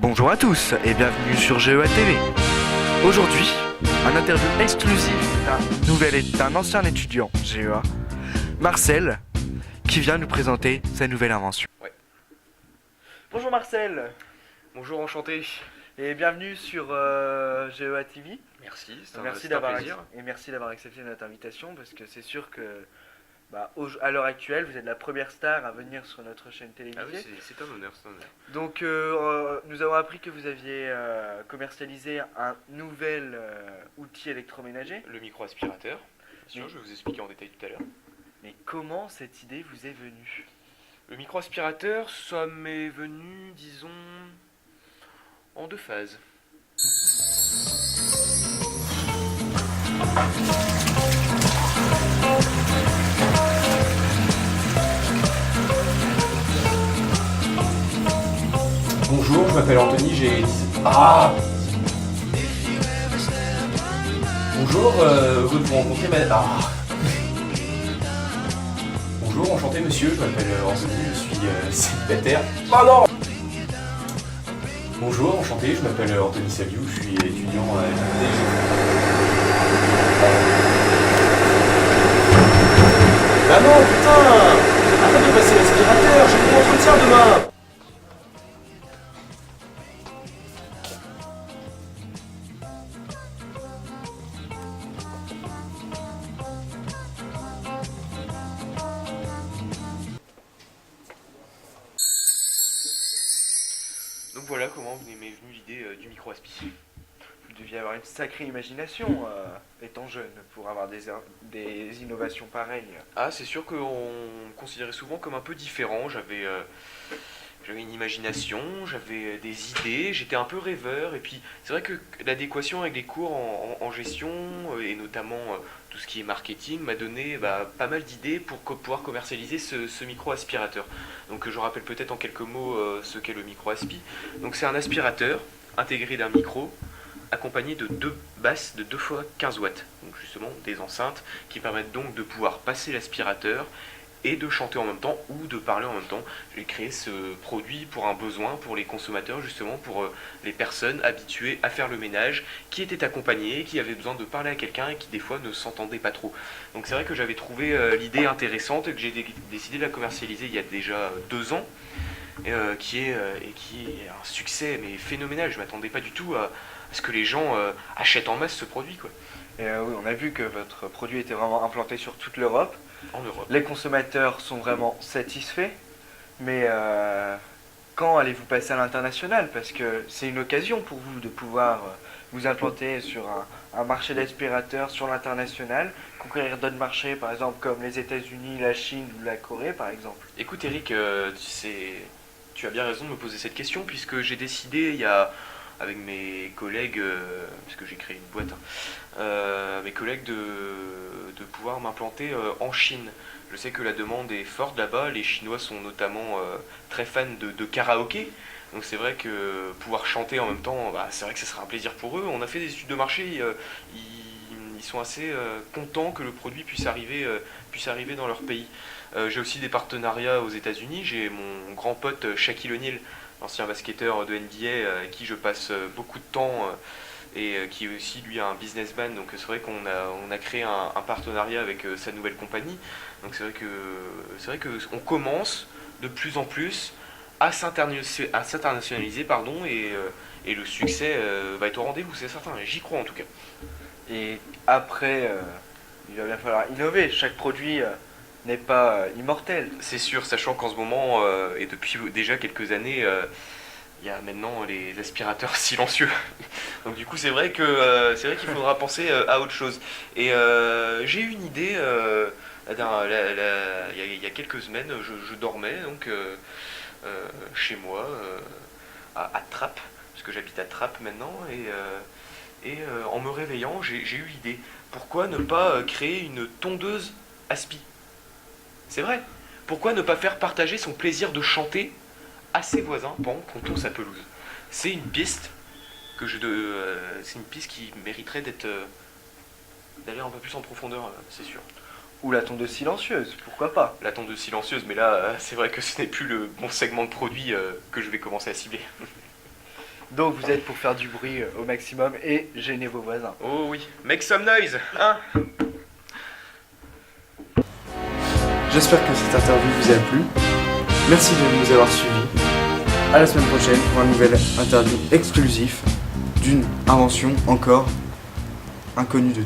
Bonjour à tous et bienvenue sur GEA TV. Aujourd'hui, un interview exclusif d'un ancien étudiant GEA, Marcel, qui vient nous présenter sa nouvelle invention. Ouais. Bonjour Marcel. Bonjour, enchanté. Et bienvenue sur GEA TV. Merci, Merci un d'avoir plaisir. merci d'avoir accepté notre invitation parce que c'est sûr que à l'heure actuelle, vous êtes la première star à venir sur notre chaîne télévisée. Ah oui, c'est un honneur, c'est un honneur. Donc, nous avons appris que vous aviez commercialisé un nouvel outil électroménager. Le micro-aspirateur, bien sûr, Oui. je vais vous expliquer en détail tout à l'heure. Mais comment cette idée vous est venue? Le micro-aspirateur, ça m'est venu, disons, en deux phases. Bonjour, je m'appelle Anthony, j'ai... Ah Bonjour, heureux de vous rencontrer, madame... Ah Bonjour, enchanté monsieur, je m'appelle Anthony, je suis célibataire. Ah non Bonjour, enchanté, je m'appelle Anthony Saviou, je suis étudiant à l'UTG. Ah non, putain! Arrête de passer l'aspirateur, j'ai mon entretien demain! Donc voilà comment m'est venue l'idée du micro-aspi. Vous deviez avoir une sacrée imagination étant jeune pour avoir des innovations pareilles. Ah, c'est sûr qu'on me considérait souvent comme un peu différent. J'avais une imagination, j'avais des idées, j'étais un peu rêveur. Et puis, c'est vrai que l'adéquation avec les cours en gestion, et notamment tout ce qui est marketing, m'a donné pas mal d'idées pour pouvoir commercialiser ce micro-aspirateur. Donc, je rappelle peut-être en quelques mots ce qu'est le micro-aspi. Donc, c'est un aspirateur intégré d'un micro, accompagné de deux basses de 2 fois 15 watts, donc justement des enceintes qui permettent donc de pouvoir passer l'aspirateur et de chanter en même temps ou de parler en même temps. J'ai créé ce produit pour un besoin, pour les consommateurs justement, pour les personnes habituées à faire le ménage, qui étaient accompagnées, qui avaient besoin de parler à quelqu'un et qui des fois ne s'entendaient pas trop. Donc c'est vrai que j'avais trouvé l'idée intéressante et que j'ai décidé de la commercialiser il y a déjà 2 ans. Qui est un succès mais phénoménal. Je m'attendais pas du tout à ce que les gens achètent en masse ce produit, quoi. Et oui, on a vu que votre produit était vraiment implanté sur toute l'Europe. En Europe. Les consommateurs sont vraiment satisfaits. Mais quand allez-vous passer à l'international? Parce que c'est une occasion pour vous de pouvoir vous implanter sur un marché d'aspirateurs sur l'international, conquérir d'autres marchés, par exemple comme les États-Unis, la Chine ou la Corée, par exemple. Écoute Eric, tu as bien raison de me poser cette question puisque j'ai décidé avec mes collègues, puisque j'ai créé une boîte, mes collègues de pouvoir m'implanter en Chine. Je sais que la demande est forte là-bas, les Chinois sont notamment très fans de karaoké, donc c'est vrai que pouvoir chanter en même temps, c'est vrai que ce sera un plaisir pour eux. On a fait des études de marché, ils sont assez contents que le produit puisse arriver dans leur pays. J'ai aussi des partenariats aux États-Unis. J'ai mon grand pote Shaquille O'Neal, l'ancien basketteur de NBA, avec qui je passe beaucoup de temps et qui est aussi lui un businessman. Donc c'est vrai qu'on a créé un partenariat avec sa nouvelle compagnie. Donc c'est vrai que on commence de plus en plus à s'internationaliser, pardon, et le succès va être au rendez-vous, c'est certain. J'y crois en tout cas. Et après, il va bien falloir innover. Chaque produit n'est pas immortel. C'est sûr, sachant qu'en ce moment, et depuis déjà quelques années, il y a maintenant les aspirateurs silencieux. Donc du coup, c'est vrai qu'il faudra penser à autre chose. Et j'ai eu une idée, il y a quelques semaines, je dormais donc chez moi, à Trappes, parce que j'habite à Trappes maintenant, et en me réveillant, j'ai eu l'idée. Pourquoi ne pas créer une tondeuse aspi? C'est vrai. Pourquoi ne pas faire partager son plaisir de chanter à ses voisins pendant qu'on tourne sa pelouse? C'est une piste c'est une piste qui mériterait d'aller un peu plus en profondeur, c'est sûr. Ou la tondeuse silencieuse, pourquoi pas? La tondeuse silencieuse, mais là, c'est vrai que ce n'est plus le bon segment de produit que je vais commencer à cibler. Donc vous êtes pour faire du bruit au maximum et gêner vos voisins. Oh oui, make some noise, hein. J'espère que cette interview vous a plu. Merci de nous avoir suivis. À la semaine prochaine pour un nouvel interview exclusif d'une invention encore inconnue de tous.